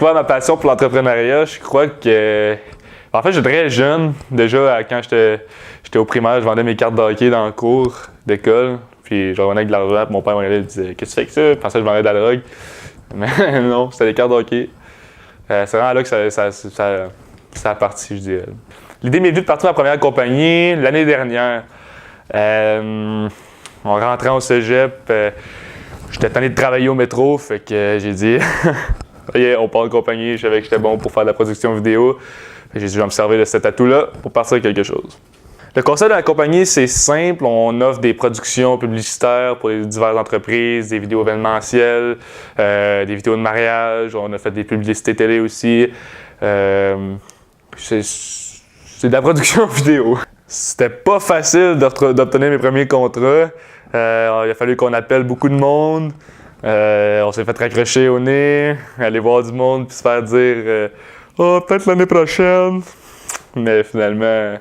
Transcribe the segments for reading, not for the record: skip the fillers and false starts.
découvert ma passion pour l'entrepreneuriat, je crois que... En fait, j'étais très jeune. Déjà, quand j'étais au primaire, je vendais mes cartes de hockey dans le cours d'école. Puis je revenais avec de l'argent, puis mon père me disait « Qu'est-ce que tu fais avec ça? » Je pensais que je vendais de la drogue. Mais non, c'était des cartes de hockey. C'est vraiment là que ça a parti, je dirais. L'idée m'est venue de partir ma première compagnie l'année dernière. En rentrant au cégep, j'étais tanné de travailler au métro, fait que j'ai dit « On part en compagnie », je savais que j'étais bon pour faire de la production vidéo. J'ai dit « Je vais me servir de cet atout-là pour partir quelque chose ». Le concept de la compagnie, c'est simple. On offre des productions publicitaires pour les diverses entreprises, des vidéos événementielles, des vidéos de mariage. On a fait des publicités télé aussi. C'est de la production vidéo. C'était pas facile d'obtenir mes premiers contrats. Il a fallu qu'on appelle beaucoup de monde. On s'est fait raccrocher au nez, aller voir du monde puis se faire dire « Oh, peut-être l'année prochaine ». Mais finalement,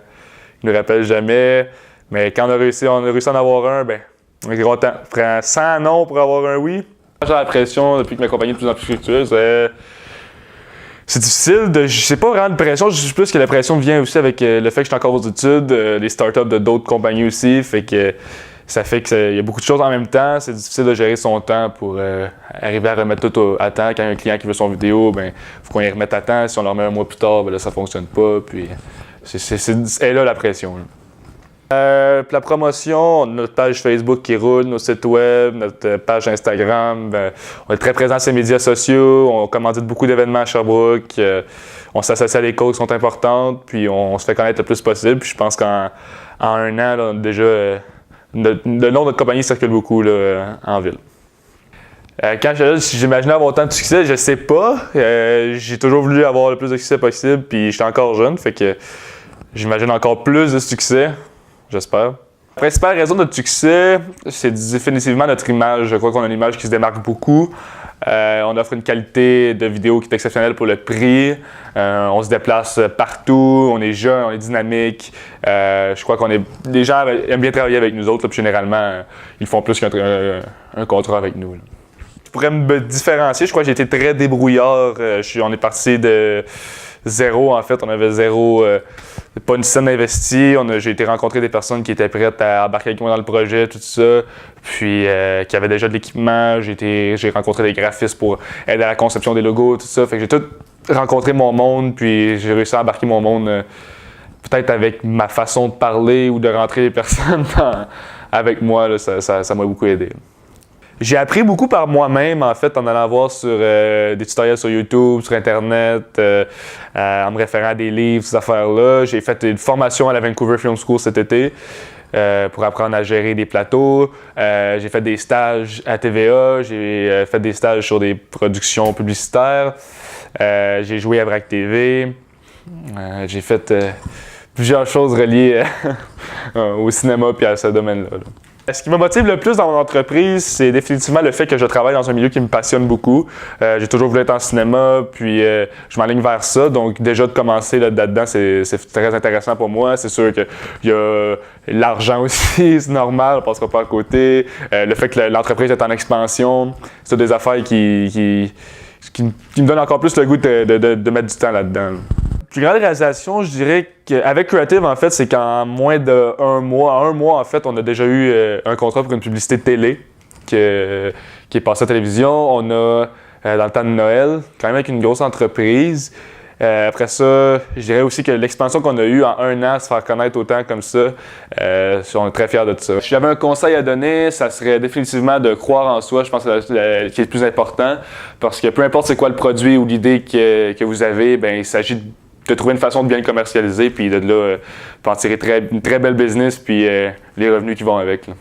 ils ne nous rappellent jamais. Mais quand on a réussi à en avoir un, ben, on est content. Ça prend 100 non pour avoir un oui. J'ai la pression depuis que ma compagnie est de plus en plus fructueuse. C'est difficile c'est pas vraiment de pression, je sais plus que la pression vient aussi avec le fait que je suis encore aux études, les startups de d'autres compagnies aussi, fait que ça fait qu'il y a beaucoup de choses en même temps, c'est difficile de gérer son temps pour arriver à remettre tout à temps. Quand il y a un client qui veut son vidéo, ben faut qu'on y remette à temps, si on le remet un mois plus tard, ben là ça fonctionne pas, puis c'est là la pression. Là. La promotion, notre page Facebook qui roule, nos sites web, notre page Instagram, on est très présent sur les médias sociaux, on commandite beaucoup d'événements à Sherbrooke, on s'associe à des causes qui sont importantes, puis on se fait connaître le plus possible. Puis je pense qu'en un an, là, déjà, le nom de notre compagnie circule beaucoup là, en ville. Si j'imaginais avoir autant de succès, je sais pas. J'ai toujours voulu avoir le plus de succès possible, puis j'étais encore jeune, fait que j'imagine encore plus de succès. J'espère. La principale raison de notre succès, c'est définitivement notre image. Je crois qu'on a une image qui se démarque beaucoup. On offre une qualité de vidéo qui est exceptionnelle pour le prix. On se déplace partout, on est jeune, on est dynamique. Je crois les gens aiment bien travailler avec nous autres, là, puis généralement, ils font plus qu'un contrat avec nous. Là. Je pourrais me différencier, je crois que j'ai été très débrouillard. On est parti de zéro, en fait. On avait zéro, pas une scène investie. J'ai été rencontrer des personnes qui étaient prêtes à embarquer avec moi dans le projet, tout ça. Puis, qui avaient déjà de l'équipement. J'ai rencontré des graphistes pour aider à la conception des logos, tout ça. Fait que j'ai tout rencontré mon monde, puis j'ai réussi à embarquer mon monde peut-être avec ma façon de parler ou de rentrer les personnes avec moi. Là, ça m'a beaucoup aidé. J'ai appris beaucoup par moi-même, en fait, en allant voir sur des tutoriels sur YouTube, sur Internet, en me référant à des livres, ces affaires-là. J'ai fait une formation à la Vancouver Film School cet été pour apprendre à gérer des plateaux. J'ai fait des stages à TVA, j'ai fait des stages sur des productions publicitaires. J'ai joué à VRAC TV. J'ai fait plusieurs choses reliées au cinéma et à ce domaine-là. Là. Ce qui me motive le plus dans mon entreprise, c'est définitivement le fait que je travaille dans un milieu qui me passionne beaucoup. J'ai toujours voulu être en cinéma, puis je m'enligne vers ça. Donc déjà de commencer là-dedans, c'est très intéressant pour moi. C'est sûr qu'il y a l'argent aussi, c'est normal, on ne passera pas à côté. Le fait que l'entreprise est en expansion, c'est des affaires qui me donnent encore plus le goût de mettre du temps là-dedans. Là. La plus grande réalisation, je dirais qu'avec Creative, en fait, c'est qu'en moins d'un mois, en fait, on a déjà eu un contrat pour une publicité télé qui est passée à la télévision. On a, dans le temps de Noël, quand même avec une grosse entreprise. Après ça, je dirais aussi que l'expansion qu'on a eue en un an, se faire connaître autant comme ça, on est très fiers de ça. Si j'avais un conseil à donner, ça serait définitivement de croire en soi. Je pense que c'est qui est le plus important, parce que peu importe c'est quoi le produit ou l'idée que vous avez, ben il s'agit de trouver une façon de bien le commercialiser, puis de là, en tirer une très belle business, puis les revenus qui vont avec. Là.